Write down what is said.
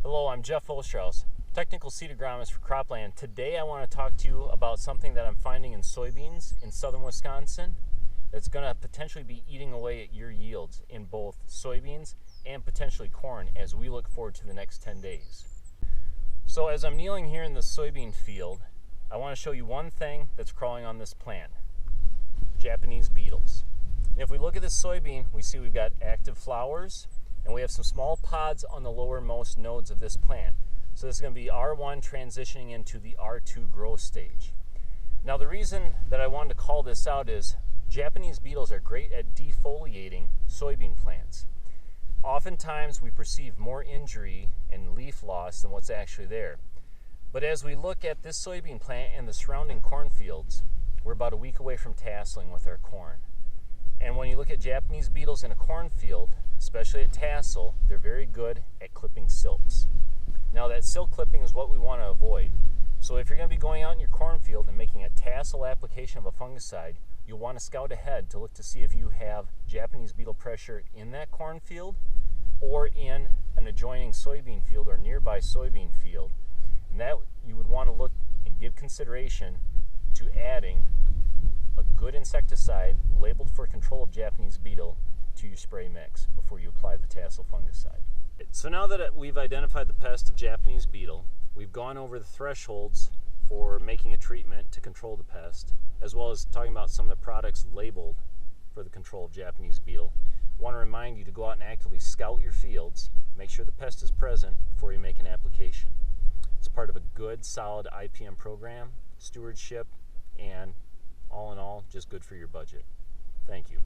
Hello, I'm Jeff Osterhaus, technical seed agronomist for Cropland. Today I want to talk to you about something that I'm finding in soybeans in southern Wisconsin that's going to potentially be eating away at your yields in both soybeans and potentially corn as we look forward to the next 10 days. So as I'm kneeling here in the soybean field, I want to show you one thing that's crawling on this plant: Japanese beetles. And if we look at this soybean, we see we've got active flowers and we have some small pods on the lowermost nodes of this plant. So this is going to be R1 transitioning into the R2 growth stage. Now the reason that I wanted to call this out is Japanese beetles are great at defoliating soybean plants. Oftentimes we perceive more injury and leaf loss than what's actually there. But as we look at this soybean plant and the surrounding cornfields, we're about a week away from tasseling with our corn. And when you look at Japanese beetles in a cornfield, especially at tassel, they're very good at clipping silks. Now that silk clipping is what we want to avoid. So if you're going to be going out in your cornfield and making a tassel application of a fungicide, you'll want to scout ahead to look to see if you have Japanese beetle pressure in that cornfield or in an adjoining soybean field or nearby soybean field. And that you would want to look and give consideration to adding a good insecticide labeled for control of Japanese beetle to your spray mix before you apply the tassel fungicide. So now that we've identified the pest of Japanese beetle, we've gone over the thresholds for making a treatment to control the pest, as well as talking about some of the products labeled for the control of Japanese beetle. I want to remind you to go out and actively scout your fields, make sure the pest is present before you make an application. It's part of a good, solid IPM program, stewardship, and all in all, just good for your budget. Thank you.